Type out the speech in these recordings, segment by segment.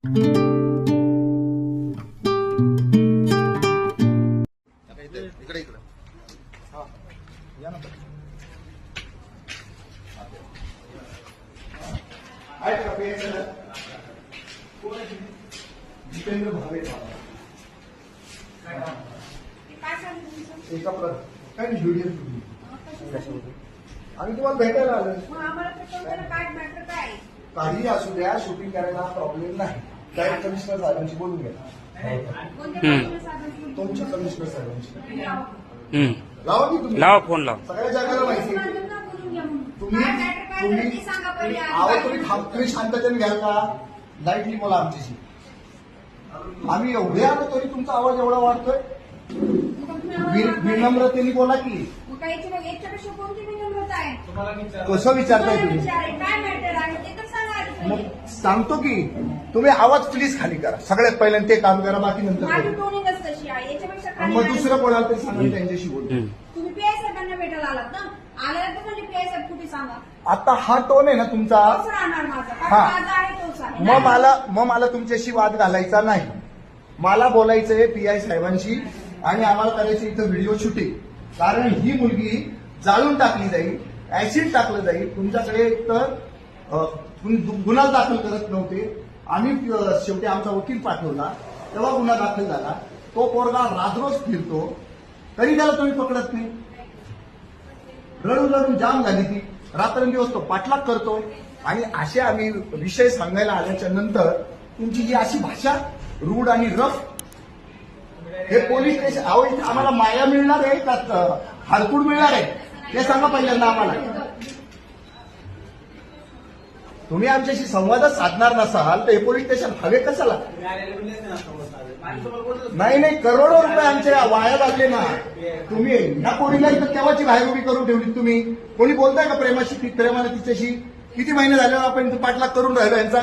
इकडे इकडे हा या ना आहे का पेन जितेंद्र भावे एका काय नाही व्हिडिओ आम्ही तुम्हाला भेटायला आलो काही असू द्या शूटिंग करायला प्रॉब्लेम नाही डायरेक्ट कमिशनर साहेबांशी बोलून घ्या तुमच्या कमिशनर साहेबांशी लावा की तुम्ही लावा फोन लावा सगळ्या जगाला माहिती तुम्ही तुम्ही शांततेने घ्याल का लाईटली बोला आमच्याशी आम्ही एवढे आलो तरी तुमचा आवाज एवढा वाढतोय विनम्रतेने बोला की कसं विचारताय तुम्ही मग सांगतो की तुम्ही आवाज प्लीज खाली करा सगळ्यात पहिल्यांदा ते काम करा बाकी नंतर मग दुसरं कोणाला तरी सांगा त्यांच्याशी बोलतो आता हा टोन आहे ना तुमचा हा मग मला तुमच्याशी वाद घालायचा नाही मला बोलायचंय पीआय साहेबांशी आणि आम्हाला करायचं इथं व्हिडिओ शूटिंग कारण ही मुलगी जाळून टाकली जाईल ऍसिड टाकलं जाईल तुमच्याकडे तर गुन्हा दाखल करत नव्हते आम्ही शेवटी आमचा वकील पाठवला तेव्हा गुन्हा दाखल झाला तो पोरगा राजरोज फिरतो तरी त्याला तुम्ही पकडत नाही रडून रडून जाम झाली ती रात्रंदिवस तो पाठलाग करतो आणि असे आम्ही विषय सांगायला आल्याच्या नंतर तुमची जी अशी भाषा रूढ आणि रफ हे पोलीस स्टेशन अहो इथे आम्हाला माया मिळणार आहे का हारकूड मिळणार आहे हे सांगा पहिल्यांदा आम्हाला तुम्ही आमच्याशी संवादच साधणार नसाल तर हे पोलीस स्टेशन हवे कशाला नाही करोडो रुपये आमचे वाया लागले ना तुम्ही ह्या पोरीला इथं केव्हाची बाहेर उभी करून ठेवली तुम्ही कोणी बोलताय का प्रेमाने तिच्याशी किती महिने झाले आपण पाठलाग करून राहिलो यांचा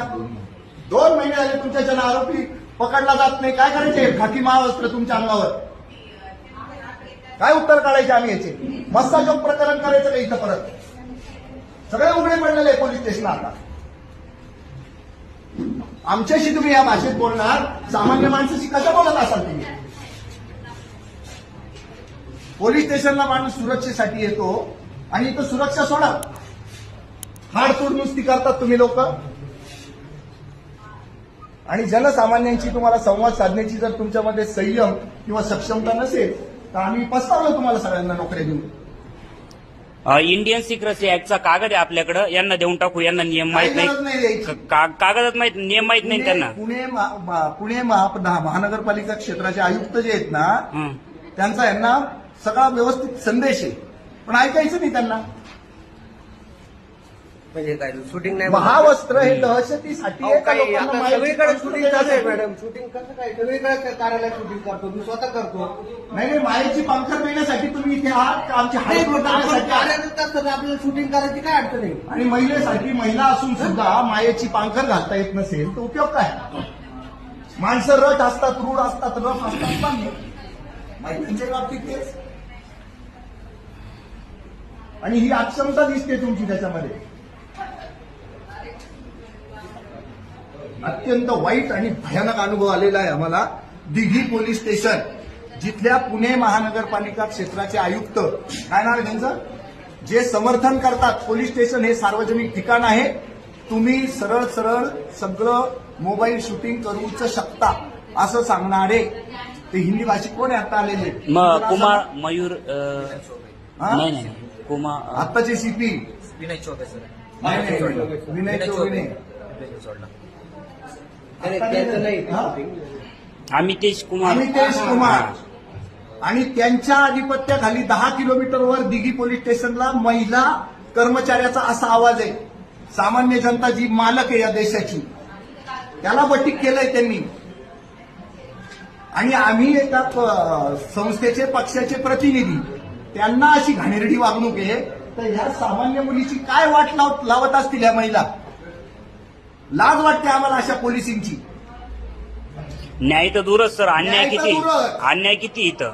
2 महिने झाले तुमच्या आरोपी पकडला जात नाही काय करायचे खाकी महावस्त्र तुमच्या अंगावर काय उत्तर काढायचे आम्ही याचे मस्ताजोग प्रकरण करायचं का इथं परत सगळे उघडे पडलेले आहे पोलीस स्टेशन आता आमच्याशी तुम्ही या भाषेत बोलणार सामान्य माणसाशी कसं बोलत असाल तुम्ही पोलीस स्टेशनला माणूस सुरक्षेसाठी येतो आणि इथं सुरक्षा सोडा हाडतोड नुसती करतात तुम्ही लोक आणि जनसामान्यांची तुम्हाला संवाद साधण्याची जर तुमच्यामध्ये संयम किंवा सक्षमता नसेल तर आम्ही पस्तावलं तुम्हाला सगळ्यांना नोकऱ्या देऊन इंडियन सिक्रेसी ऍक्टचा कागद आहे आपल्याकडे यांना देऊन टाकू यांना नियम माहित नाही कागदात माहित नियम माहित नाही त्यांना पुणे महानगरपालिका क्षेत्राचे आयुक्त जे आहेत ना त्यांचा यांना सगळा व्यवस्थित संदेश आहे पण ऐकायचं नाही त्यांना म्हणजे काय शूटिंग नाही महावस्त्र हे दहशतीसाठी सगळीकडे शूटिंग चालू आहे मॅडम शूटिंग कसं काय सगळीकडे कार्यालयात शूटिंग करतो मी स्वतः करतो नाही मायेची पंखर देण्यासाठी तुम्ही इथे आहात आमची आपल्याला शूटिंग करायची काय अडचण आहे आणि महिलेसाठी महिला असून सुद्धा मायेची पांखर घालता येत नसेल तर उपयोग काय माणसं रट असतात रूढ असतात रफ असतात महिलांच्या बाबतीत तेच आणि ही अक्षमता दिसते तुमची त्याच्यामध्ये अत्यंत वाईट आणि भयानक अनुभव आलेला आहे आम्हाला दिघी पोलीस स्टेशन जिथल्या पुणे महानगरपालिका क्षेत्राचे आयुक्त काय नाव आहे त्यांचं जे समर्थन करतात पोलीस स्टेशन हे सार्वजनिक ठिकाण आहे तुम्ही सरळ सरळ सगळं मोबाईल शूटिंग करूच शकता असं सांगणारे ते हिंदी भाषिक कोण आहे आता आलेले कुमार मयूर नाही कुमार आत्ताचे सीपी विनय चौबे सर विनय चौबे अमितेश कुमार आणि त्यांच्या आधिपत्याखाली 10 किलोमीटरवर दिघी पोलीस स्टेशनला महिला कर्मचाऱ्याचा असा आवाज आहे सामान्य जनता जी मालक आहे या देशाची त्याला बटीक केलंय त्यांनी आणि आम्ही एका संस्थेचे पक्षाचे प्रतिनिधी त्यांना अशी घाणेरडी वागणूक आहे तर ह्या सामान्य मुलीची काय वाट लावत असतील ह्या महिला लाज वाटते आम्हाला अशा पोलिसींची न्याय तर दूरच सर अन्याय किती इथं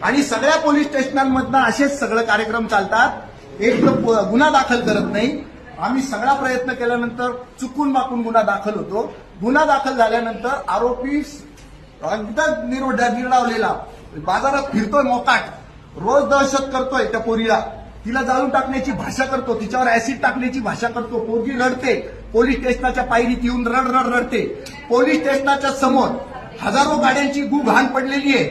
आणि सगळ्या पोलीस स्टेशनांमधनं असेच सगळे कार्यक्रम चालतात एक तर गुन्हा दाखल करत नाही आम्ही सगळा प्रयत्न केल्यानंतर चुकून माकून गुन्हा दाखल होतो. गुन्हा दाखल झाल्यानंतर आरोपी एकदम निर्डावलेला बाजारात फिरतोय मोकाट, रोज दहशत करतोय त्या पोरीला, तिला जाळून टाकण्याची भाषा करतो, तिच्यावर ऍसिड टाकण्याची भाषा करतो. पोरगी रडते, पोलीस स्टेशनाच्या पायरीत येऊन रडते. पोलीस स्टेशनाच्या समोर हजारो गाड्यांची घाण पडलेली आहे.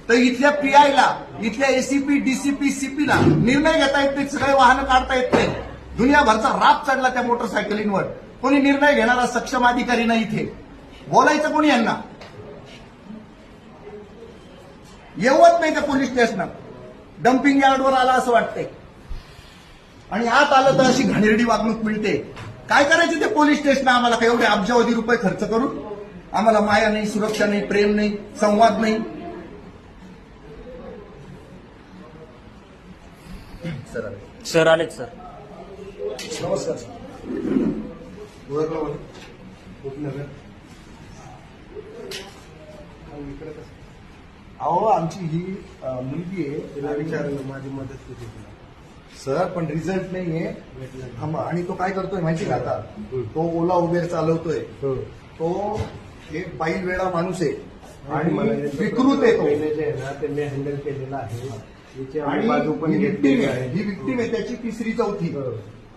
तर इथल्या पीआयला, इथल्या एसीपी, डीसीपी, सीपीला निर्णय घेता येत नाही, सगळे वाहनं काढता येत नाही. दुनियाभरचा राप चढला त्या मोटरसायकलींवर. कोणी निर्णय घेणारा सक्षम अधिकारी नाही इथे. बोलायचं कोणी यांना? येवत नाही त्या पोलीस स्टेशनात. डम्पिंग यार्डवर आला असं वाटतंय आणि आत आलं तर अशी घाणेरडी वागणूक मिळते. काय करायचे ते पोलीस स्टेशन? आम्हाला काय एवढे अब्जावधी रुपये खर्च करून? आम्हाला माया नाही, सुरक्षा नाही, प्रेम नाही, संवाद नाही. सर आलेत सर. नमस्कार सर. ओळखलं मला? उपनगर. अहो आमची ही मुलगी आहे, तिला विचारलं माझी मदत किती सर, पण रिझल्ट नाहीये. आणि तो काय करतोय माहिती का? आता तो ओला उबेर चालवतोय. तो एक बाईल वेळा माणूस आहे आणि विकृत आहे तो. जे आहे ना त्यांनी हँडल केलेला आहे. हिची आम्ही आणि बाजू पण ही घेतलेली victim आहे, आहे. ही विक्टीम आहे, त्याची तिसरी चौथी.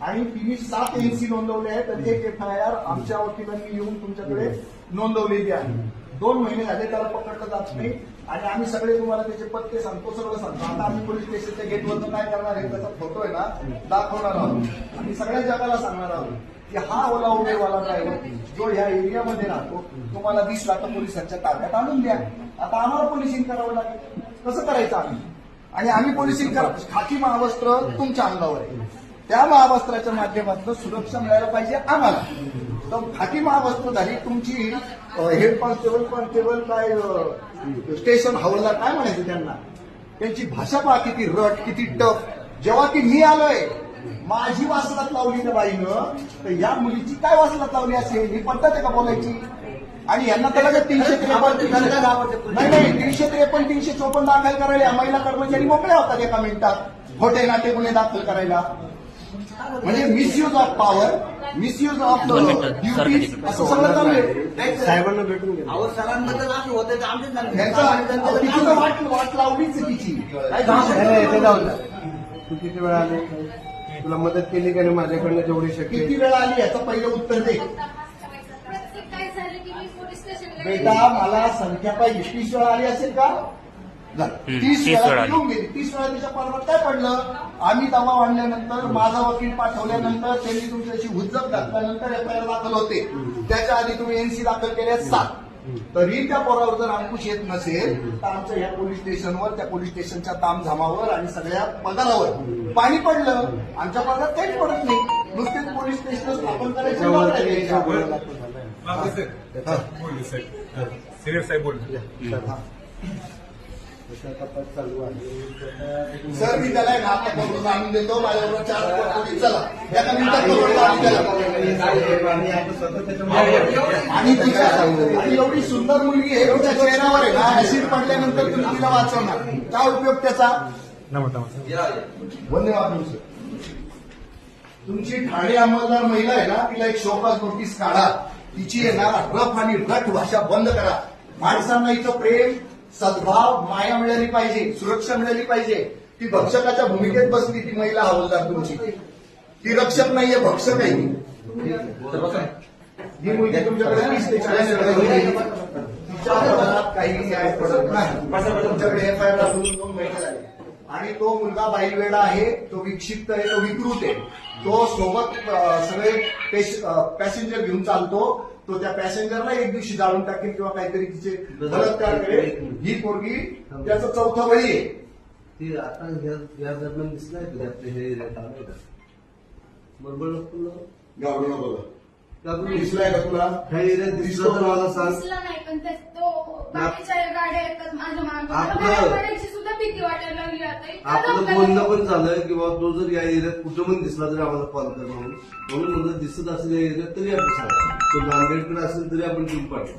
आणि तिने 7 एनसी नोंदवले आहेत आणि 1 FIR आमच्या वकिलांनी येऊन तुमच्याकडे नोंदवलेली आहे. 2 महिने झाले त्याला पकडलं जात नाही आणि आम्ही सगळे तुम्हाला त्याचे पत्ते सांगतो, सगळं सांगतो. आता आम्ही पोलीस स्टेशनच्या गेटवरनं काय करणार आहे, त्याचा फोटो आहे ना दाखवणार आहोत आणि सगळ्या जगाला सांगणार आहोत की हा ओला उबेरवाला ड्रायव्हर जो ह्या एरियामध्ये राहतो, तुम्हाला दिसला तर पोलिसांच्या ताब्यात आणून द्या. आता आम्हाला पोलिसिंग करावं लागेल. कसं करायचं आम्ही? आणि आम्ही पोलिसिंग खाकी महावस्त्र तुमच्या अंगावर आहे. त्या महावस्त्राच्या माध्यमातून सुरक्षा मिळायला पाहिजे आम्हाला. तर खाकी महावस्त्रधारी तुमची हेड कॉन्स्टेबल काय स्टेशन हवलदार काय म्हणायचं त्यांना, त्यांची भाषा पहा किती रट, किती टफ. जेव्हा की मी आलोय, माझी वासलात लावली त्या बाईनं, तर या मुलीची काय वासलात लावली असेल? ही पद्धत आहे का बोलायची? आणि यांना त्याला 353 नाही 353 354 दाखल करायला महिला कर्मचारी मोकळ्या होतात एका मिनिटात खोटे नाटे गुन्हे दाखल करायला. म्हणजे misuse of power, misuse of duty, असं सगळं चालू आहे. साहेबांना भेटून गेलो. वाट लावलीच तिची. तू किती वेळा आले? तुला मदत केली का नाही माझ्याकडनं जेवढी शक्य? किती वेळा आली याचं पहिलं उत्तर दे बेटा. मला संख्या पाहिजे. 30 वेळा आली असेल का? 30 वेळा येऊन गेली. 30 वेळा तिच्या पर्वात काय पडलं? आम्ही दबाव आणल्यानंतर, माझा वकील पाठवल्यानंतर, त्यांनी तुमच्याशी हुज्जत घातल्यानंतर FIR दाखल होते. त्याच्या आधी तुम्ही NC दाखल केल्या 7. तरी त्या पोरावर जर अंकुश येत नसेल तर आमच्या ह्या पोलीस स्टेशनवर, त्या पोलीस स्टेशनच्या तामझामावर आणि सगळ्या पगारावर पाणी पडलं. आमच्या पगारात काहीच पडत नाही. नुसतेच पोलीस स्टेशन स्थापन करायचं. तपास चालू आहे. सर मी त्याला आता करून आणून देतो. माझ्याबरोबर 4 पोलीस चला एका मिनिटात करून आणून त्याला. आणि एवढी सुंदर मुलगी आहे, एवढ्या चेहऱ्यावर आहे ना ऍसिड पडल्यानंतर तुम्ही तिला वाचवणार, काय उपयोग त्याचा? धन्यवाद सर. तुमची ठाणे अंमलदार महिला आहे ना, तिला एक शोकास नोटीस काढा. तिची आहे ना रफ आणि रट भाषा बंद करा. माणसांना इथं प्रेम, सद्भाव, माया मिळाली पाहिजे, सुरक्षा मिळाली पाहिजे. ती भक्षकाच्या भूमिकेत बसली ती महिला हवालदार तुमची. ती रक्षक नाहीये, भक्षक आहे. ही मुलगी तुमच्याकडे 30 ते 40 तिच्या हातात काही न्याय पडत नाही. तुमच्याकडे FIR असून 2 महिने झाले. आणि तो मुलगा बाईलवेडा आहे, तो विक्षिप्त आहे, तो विकृत आहे. तो सोबत सगळे पॅसेंजर घेऊन चालतो. तो त्या पॅसेंजरला एक दिवशी जाळून टाकेल किंवा काहीतरी तिचे बलात्कार करेल. ही पोरगी त्याचं 4थं बळी आहे. ती आता या दरम्यान दिसलाय तुला हे बरोबर गावडू नको दिसलाय का तुला? ह्या एरियात दिसलं तर मला सांग. दिसला नाही, पण तो बाकीच्या गाड्या येतात माझ्या मागे. आपलं- मला पडायची सुद्धा भीती वाटायला लागली आता. इतका आपलं धोका बोलणं आहे. पण झालं की बाबा तो जर या एरियात कुठं पण दिसला तरी आम्हाला कॉल कर म्हणून. म्हणून म्हणलं दिसत असेल या एरियात तरी आपण सांगा. तो नांदेडकडे असेल तरी आपण टीम पाठवू.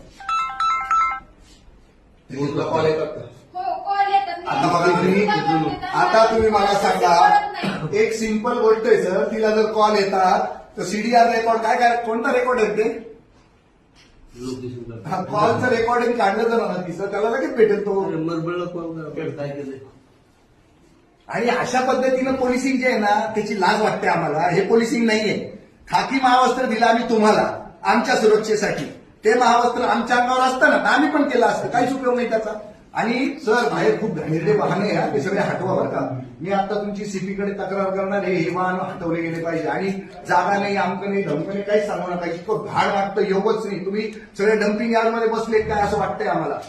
तुला कॉल येतात का? हो, कॉल येतात. आता बघा तुम्ही, आता तुम्ही मला सांगा, एक सिंपल गोष्ट आहे सर. तिला जर कॉल येतात तर सीडीआर रेकॉर्ड काय काय कोणता रेकॉर्ड आहे ते लोकेशन कॉलचं रेकॉर्डिंग काढलं जर मला दिसलं त्याला लगेच भेटेल तो. मरबळला कॉल काय केलंय आणि अशा पद्धतीनं पोलिसिंग जे आहे ना त्याची लाज वाटते आम्हाला. हे पोलिसिंग नाहीये. खाकी महावस्त्र दिलं आम्ही तुम्हाला आमच्या सुरक्षेसाठी. ते महावस्त्र आमच्या अंगावर असतं ना तर आम्ही पण केलं असतं. काहीच उपयोग नाही त्याचा. आणि सर बाहेर खूप घाणेरडे वाहने आहे ते सगळे हटवा बरं का. मी आता तुमची सीपीकडे तक्रार करणार आहे हे वाहन हटवले गेले पाहिजे. आणि जागा नाही आमकं नाही धमकं नाही काहीच सांगू नका. इतकं घाण वाटतं योगच नाही. तुम्ही सगळे डम्पिंग यार्डमध्ये बसलेत काय असं वाटतंय आम्हाला.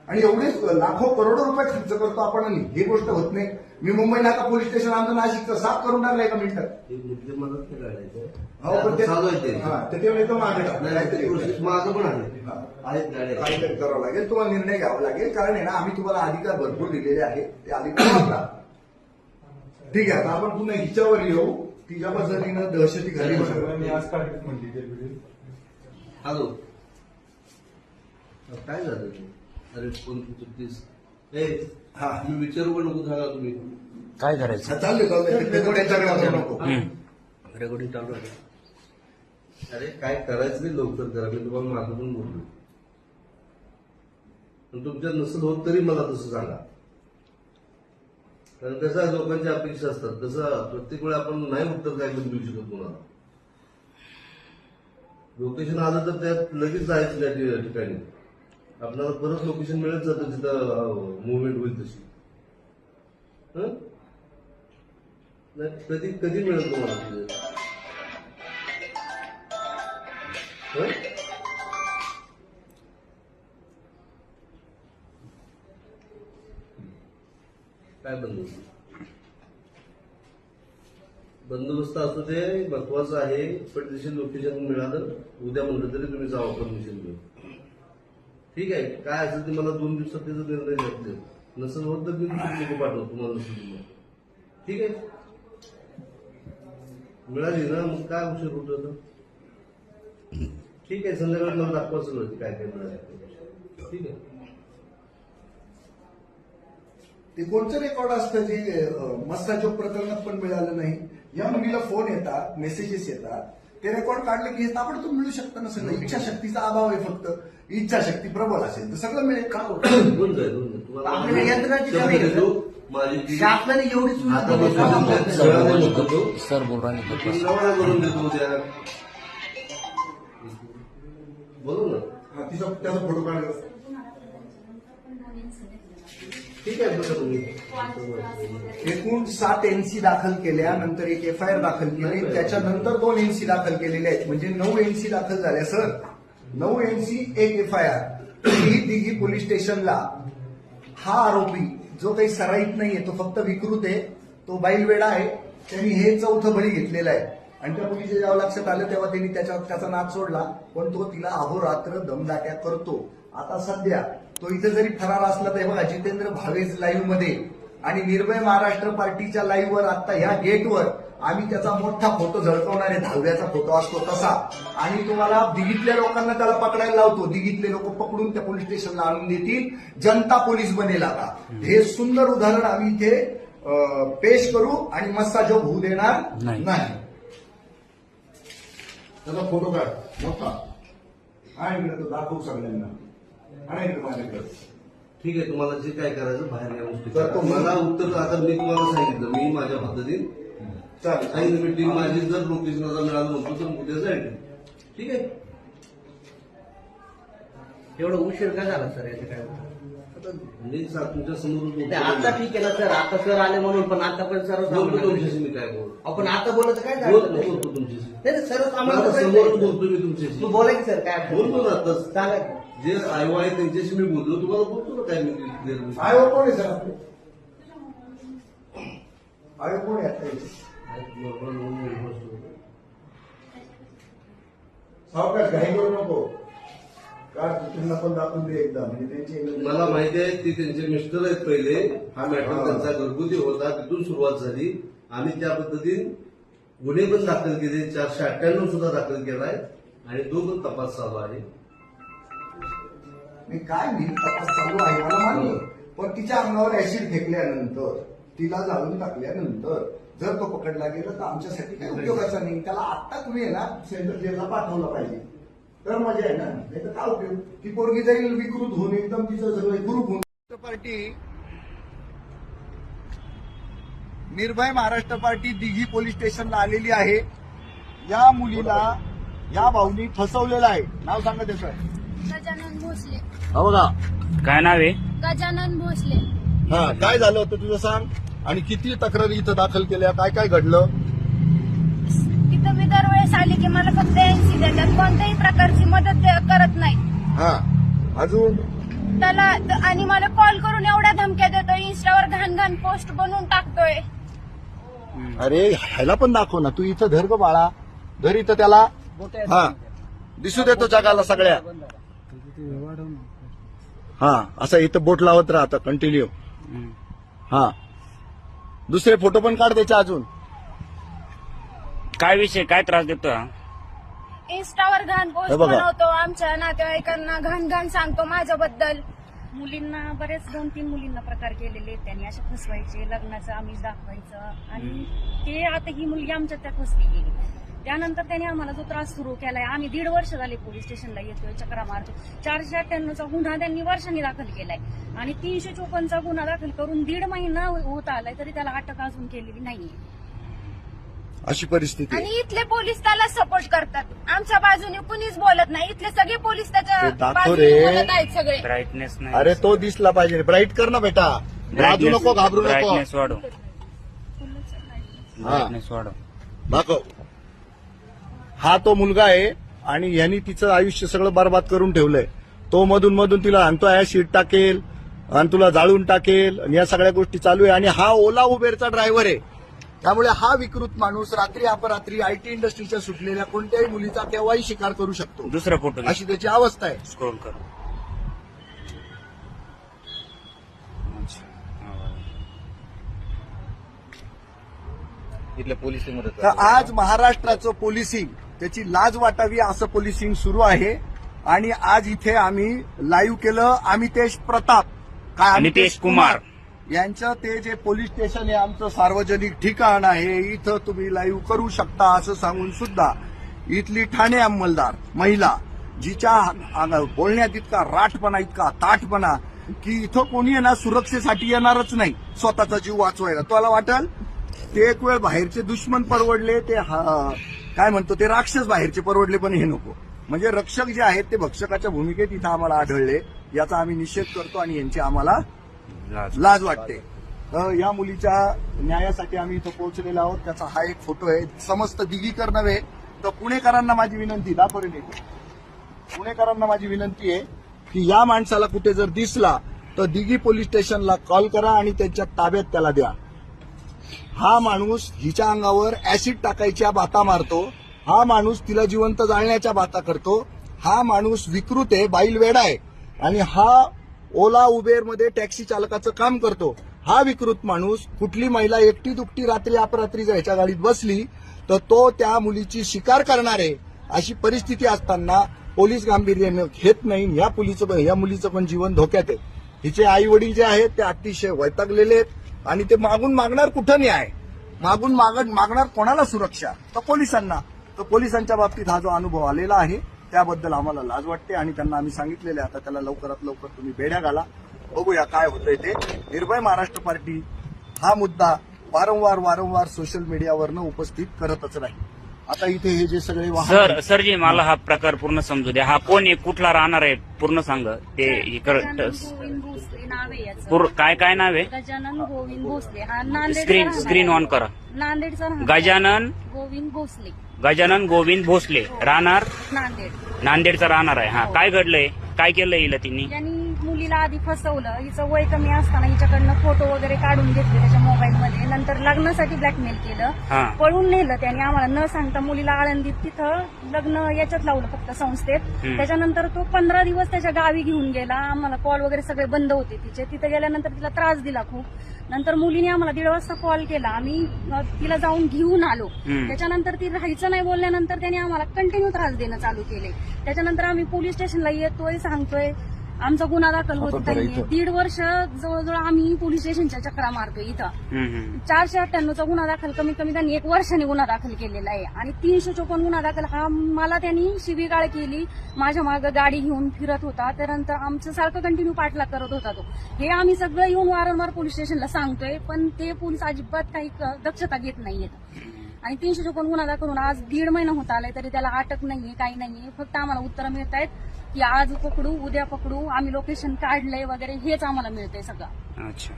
आणि एवढे लाखो करोडो रुपये खर्च करतो आपण आणि ही गोष्ट होत नाही. मी मुंबई नाका पोलीस स्टेशन आमचं नाशिकचं साफ करून टाकलं एका मिनिटात. एक मुद्दे मदत नाही हो पण काढायचं ते चालू आहे ते हा, ते तेवढे तर मागे टाकलं. काहीतरी प्रोसेस माझं पण आहे हा. आहेत गाड्या काहीतरी करावं लागेल. तुम्हाला निर्णय घ्यावा लागेल. कारण आहे ना आम्ही तुम्हाला अधिकार भरपूर दिलेले आहेत. ते अधिकार वापरा. ठीक आहे आता आपण पुन्हा हिच्यावर येऊ. तिच्या पद्धतीनं दहशती घाली हॅलो काय झालं अरे कोण चुकीस ए हा तुम्ही विचारू पण नको सांगा तुम्ही काय करायचं? चालले त्यांच्याकडे नको. रेकॉर्डिंग चालू आहे अरे काय करायचं नाही लवकर करा मी तुम्हाला माझं पण बोललो पण तुमच्यात नसेल होत तरी मला तसं सांगा कारण कसं आहे लोकांच्या अपेक्षा असतात तसं प्रत्येक वेळा आपण नाही उत्तर काय पण देऊ शकत कोणाला लोकेशन आलं तर त्यात लगेच जायचं त्या ठिकाणी आपल्याला परत लोकेशन मिळत जातं जिथं मुवमेंट होईल तशी नाही कधी कधी मिळेल तुम्हाला तिथे काय बंदोबस्त असतो ते महत्वाचं आहे पण तशी लोकेशन मिळालं उद्या म्हणलं तरी तुम्ही जावा परमिशन घेऊन ठीक आहे काय असेल ते मला 2 दिवसात त्याचा निर्णय घेतले नसेल होत तर मी लोक पाठवतो तुम्हाला नसेल ठीक आहे मिळाली ना मग काय उशीर होत होता ठीक आहे संध्याकाळी मला दाखवा सगळं काय काय मिळालं ठीक आहे ते कोणतं रेकॉर्ड असतं जे मस्ताचोक प्रकरणात पण मिळालं नाही. या मुलीला फोन येतात मेसेजेस येतात ते रेकॉर्ड काढले की ताबडतोब मिळू शकतं ना सगळं. इच्छाशक्तीचा अभाव आहे फक्त. इच्छाशक्ती प्रबल असेल तर सगळं मिळेल का दोन जाईल आपल्याला यंत्रणाची कमी आहे. माझी शासनाने एवढी सुविधा दिली आहे. सर बोल रहा रवाना करून देतो उद्या बोलू ना हा, तिचा त्याचा फोटो काढला. ठीक आहे बघा तुम्ही एकूण 7 एनसी दाखल केल्या नंतर एक एफआयआर दाखल केली त्याच्यानंतर 2 एनसी दाखल केलेल्या आहेत म्हणजे 9 एनसी दाखल झाल्या सर. 9 एनसी 1 एफआयआर ही तिघी पोलीस स्टेशनला. हा आरोपी जो काही सराईत नाहीये तो फक्त विकृत आहे तो बैलवेडा आहे. त्यांनी हे 4थं बळी घेतलेलं आहे आणि त्या मुलीच्या जेव्हा लक्षात आलं तेव्हा त्यांनी त्याचा नाद सोडला पण तो तिला अहोरात्र दमदाट्या करतो. आता सध्या तो इथे जरी फरार असला तर बघा जितेंद्र भावेज लाईव्ह मध्ये आणि निर्भय महाराष्ट्र पार्टीच्या लाईव्हवर आता ह्या गेटवर आम्ही त्याचा मोठा फोटो झळकवणारे 10व्याचा फोटो असतो तसा आणि तुम्हाला दिघीतल्या लोकांना त्याला पकडायला लावतो. दिघीतले लोक पकडून त्या पोलीस स्टेशनला आणून देतील. जनता पोलीस बनेल आता. हे सुंदर उदाहरण आम्ही इथे पेश करू आणि मस्साजोग होऊ देणार नाही. त्याचा फोटो काढ मोठा आणि तो दाखवू सगळ्यांना आणि माझ्याकडे ठीक आहे तुम्हाला जे काय करायचं बाहेर या गोष्टी करतो. मला उत्तर आता मी तुम्हाला सांगितलं मी माझ्या पद्धतीने चालेल. सांगितलं मी टीम माझी जर लोकेशनला मिळालं म्हणतो तर उद्या जाईल ठीक आहे एवढं उशीर का झाला सर याचं काय आता मी तुमच्या समोर आता ठीक आहे ना सर आता सर आले म्हणून पण आता पण सर्व बोलतो तुमच्याशी मी काय बोलतो आपण आता बोलत काय झालं नाही बोलतो तुमच्याशी सर्व मला समोर बोलतो मी तुमच्याशी तू बोला की सर काय बोलतो ना आता सांगा की. जे आयो आहे त्यांच्याशी मी बोललो तुम्हाला बोलतो ना काय मी आयोग कोण आहे सर आपले आयोग कोण आहे आता इथे? सावकाश घाई करू नको का त्यांना पण दाखवून दे एकदा म्हणजे त्यांची मला माहिती आहे की त्यांचे मिस्टर आहेत पहिले हा मॅटर हा. त्यांचा घरगुती होता तिथून सुरुवात झाली आम्ही त्या पद्धतीने गुन्हे पण दाखल केले 498 सुद्धा दाखल केलाय आणि तो पण तपास चालू आहे मी काय मी तपास चालू आहे मला मान्य पण तिच्या अंगावर ऍसिड फेकल्यानंतर तिला जाळून टाकल्यानंतर जर तो पकडला गेला तर आमच्यासाठी काही उपयोगाचा नाही. त्याला आत्ता तुम्ही आहे ना सेंट्रल जेलला पाठवलं पाहिजे, तर मजा आहे ना. नाही तर काय उपयोग. ती पोरगी जाईल विकृत होऊन, एकदम तिचं सगळं ग्रुप होऊन. पार्टी निर्भय महाराष्ट्र पार्टी दिघी पोलीस स्टेशनला आलेली आहे. या मुलीला या भाऊनी फसवलेलं आहे. नाव सांगा त्याचं. गजानन भोसले. हो बघा. काय नाव आहे? गजानन भोसले. हा, काय झालं होतं तुझं सांग, आणि किती तक्रारी इथं दाखल केल्या, काय काय घडलं? तिथं मी दरवेळेस आली की मला फक्त 80 देतात, कोणत्याही प्रकारची मदत करत नाही. हा, अजून त्याला आणि मला कॉल करून एवढ्या धमक्या देतोय, इंस्टावर घाण घाण पोस्ट बनवून टाकतोय. अरे ह्याला पण दाखव ना, तू इथं धर ग बाळा, धर इथं त्याला. हा, दिसू देतो जगाला सगळ्या. हा, असं इथं बोट लावत राहता कंटिन्यू. हा, दुसरे फोटो पण काढ त्याच्या अजून. काय विषय, काय त्रास देतो हा? इंस्टावर घाण पोस्ट हे बघा. बनवतो, आमच्या नातेवाईकांना घाण घाण सांगतो माझ्याबद्दल. मुलींना बरेच 2-3 मुलींना प्रकार केलेले आहेत त्यांनी, अशा फसवायचे, लग्नाचं आमिष दाखवायचं, आणि ते आता ही मुलगी आमच्या त्या फसली गेली. त्यानंतर त्याने आम्हाला जो त्रास सुरू केलाय, आम्ही 1.5 वर्ष झाले पोलीस स्टेशनला येतोय, चक्रा मारतो. 498चा गुन्हा त्यांनी वर्षांनी दाखल केलाय, आणि 354चा गुन्हा दाखल करून 1.5 महिना होत आलाय, तरी त्याला अटक अजून केलेली नाहीये. अशी परिस्थिती आहे. आणि इथले पोलीस त्याला सपोर्ट करतात, आमच्या बाजूने कुणीच बोलत नाही. इथले सगळे पोलीस त्याच्या ते दाखव बाजूने रे. बोलत आहेत सगळे. ब्राईटनेस नाही. अरे तो दिसला पाहिजे. ब्राईट कर ना बेटा, लाजू नको, घाबरू नको. ब्राईटनेस वाढव. हा, ब्राईटनेस वाढव. दाखव. हा तो मुलगा आहे, आणि यांनी तिचं आयुष्य सगळं बर्बाद करून ठेवलंय. तो मधून मधून तिला आणतो, ऍसिड टाकेल आणि तुला जाळून टाकेल, आणि या सगळ्या गोष्टी चालू आहे. आणि हा ओला उबेरचा ड्रायव्हर आहे. त्यामुळे हा विकृत माणूस रात्री अपरात्री आयटी इंडस्ट्रीच्या सुटलेल्या कोणत्याही मुलीचा केव्हाही शिकार करू शकतो. दुसरा फोटो अशी त्याची अवस्था आहे. स्क्रोल कर. इथल्या पोलिस मदत तर आज महाराष्ट्राचं पोलिसिंग, त्याची लाज वाटावी असं पोलिसिंग सुरू आहे. आणि आज इथे आम्ही लाईव्ह केलं. अमितेश प्रताप, काय अमितेश कुमार यांचं ते जे पोलीस स्टेशन आहे, आमचं सार्वजनिक ठिकाण आहे, इथं तुम्ही लाईव्ह करू शकता असं सांगून सुद्धा इथली ठाणे अंमलदार महिला, जिच्या बोलण्यात इतका राठपणा, इतका ताठपणा, की इथं कोणी आहे ना सुरक्षेसाठी येणारच नाही स्वतःचा जीव वाचवायला. तुम्हाला वाटेल ते एक वेळ बाहेरचे दुश्मन परवडले, ते काय म्हणतो ते राक्षस बाहेरचे परवडले, पण हे नको. म्हणजे रक्षक जे आहेत ते भक्षकाच्या भूमिकेत इथं आम्हाला आढळले. याचा आम्ही निषेध करतो, आणि यांची आम्हाला लाज वाटते. या मुलीच्या न्यायासाठी आम्ही इथं पोहोचलेलो आहोत. त्याचा हा एक फोटो आहे. समस्त दिघीकर नव्हे तर पुणेकरांना माझी विनंती, दाखवून येते, पुणेकरांना माझी विनंती आहे की या माणसाला कुठे जर दिसला तर दिघी पोलीस स्टेशनला कॉल करा आणि त्यांच्या ताब्यात त्याला द्या. हा माणूस हिच्या अंगावर ऍसिड टाकायच्या बाता मारतो. हा माणूस तिला जिवंत जाळण्याच्या बाता करतो. हा माणूस विकृत आहे, बाईलवेडा आहे, आणि हा ओला उबेरमध्ये टॅक्सी चालकाचं काम करतो. हा विकृत माणूस, कुठली महिला एकटी दुकटी रात्री अपरात्री ह्याच्या गाडीत बसली तर तो त्या मुलीची शिकार करणार आहे. अशी परिस्थिती असताना पोलीस गांभीर्याने घेत नाही. या मुलीचं पण जीवन धोक्यात आहे. हिचे आई वडील जे आहेत ते अतिशय वैतागलेले आहेत, आणि ते मागून मागणार कुठं न्याय, मागून मागणार कोणाला सुरक्षा, तर पोलिसांना. तर पोलिसांच्या बाबतीत हा जो अनुभव आलेला आहे त्याबद्दल आम्हाला लाज वाटते, आणि त्यांना आम्ही सांगितलेले आता त्याला लवकरात लवकर तुम्ही बेड्या घाला. बघूया काय होतंय ते. निर्भय महाराष्ट्र पार्टी हा मुद्दा वारंवार सोशल मीडियावरनं उपस्थित करतच राहील. आता इथे हे जे सगळे सर जी मला हा प्रकार पूर्ण समजू द्या. हा कोण आहे, कुठला राहणार आहे, पूर्ण सांग. ते गजानन गोविंद भोसले नाव आहे याचं. काय नाव आहे? गजानन गोविंद भोसले. हा नांदेड स्क्रीन ऑन करा. नांदेडचा गजानन गोविंद भोसले. गजानन गोविंद भोसले, राहणार नांदेड. नांदेडचा राहणार आहे. हा, काय घडलंय, काय केलं हिला तिने? यांनी मुलीला आधी फसवलं. हिचं वय कमी असताना हिच्याकडनं फोटो वगैरे काढून घेतले त्याच्या मोबाईलमध्ये. नंतर लग्नासाठी ब्लॅकमेल हा. केलं, पळून नेलं त्याने आम्हाला न सांगता. मुलीला आळंदीत तिथं लग्न याच्यात लावलं फक्त संस्थेत. त्याच्यानंतर तो 15 दिवस त्याच्या गावी घेऊन गेला. आम्हाला कॉल वगैरे सगळे बंद होते तिचे. तिथे गेल्यानंतर तिला त्रास दिला खूप. नंतर मुलीने आम्हाला 1:30 वाजता कॉल केला. आम्ही तिला जाऊन घेऊन आलो. त्याच्यानंतर ती राहायचं नाही बोलल्यानंतर त्याने आम्हाला कंटिन्यू त्रास देणं चालू केले. त्याच्यानंतर आम्ही पोलीस स्टेशनला येतोय, सांगतोय. आमचा गुन्हा दाखल होत आता नाहीये. इथं. 1.5 वर्ष जवळजवळ आम्ही पोलीस स्टेशनच्या चक्रा मारतोय इथं. 498चा गुन्हा दाखल कमीत कमी त्यांनी 1 वर्षाने गुन्हा दाखल केलेला आहे आणि 354 गुन्हा दाखल हा मला त्यांनी शिवीगाळ केली. माझ्या मागे गाडी घेऊन फिरत होता. त्यानंतर आमचं सारखं कंटिन्यू पाठलाग करत होता तो. हे आम्ही सगळं येऊन वारंवार पोलीस स्टेशनला सांगतोय पण ते पोलीस अजिबात काही दक्षता घेत नाहीयेत. आणि 354 गुन्हा दाखल करून आज 1.5 महिना होत आलाय तरी त्याला अटक नाहीये, काही नाहीये. फक्त आम्हाला उत्तरं मिळत आहेत की आज पकडू, उद्या पकडू, आम्ही लोकेशन काढलंय वगैरे हेच आम्हाला मिळतंय सगळं. अच्छा.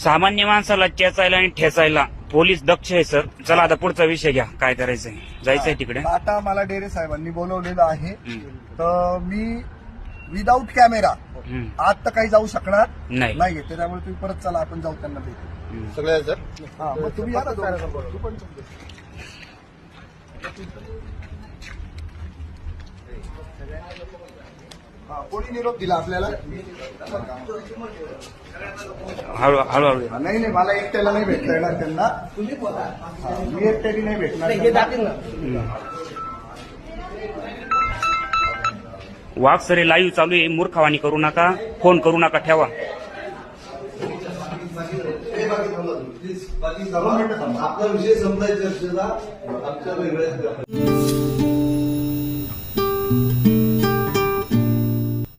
सामान्य माणसाला चेचायला आणि ठेचायला पोलीस दक्ष आहे सर. चला आता पुढचा विषय घ्या, काय करायचंय, जायचंय तिकडे. आता मला डेरे साहेबांनी बोलवलेलं आहे तर मी विदाऊट कॅमेरा आत तर काही जाऊ शकणार नाही. नाहीये. त्यामुळे तुम्ही परत चला, आपण जाऊ त्यांना भेटू. सगळ्या सर हा, मग तुम्ही या ना दोघं. तू पण चल. हा, कोणी निरोप दिला आपल्याला? हळूहळू नाही, मला एकट्याला नाही भेटता येणार त्यांना. तुम्ही बोला. हा, मी एकट्याने नाही भेटणार हे त्यांना. दाखल ना. वाघ सरे लाईव्ह चालू आहे. मूर्खवाणी करू नका, फोन करू नका, ठेवा. बाकी आपला विषय संपलाय चर्चेचा. आमच्या वेगळ्या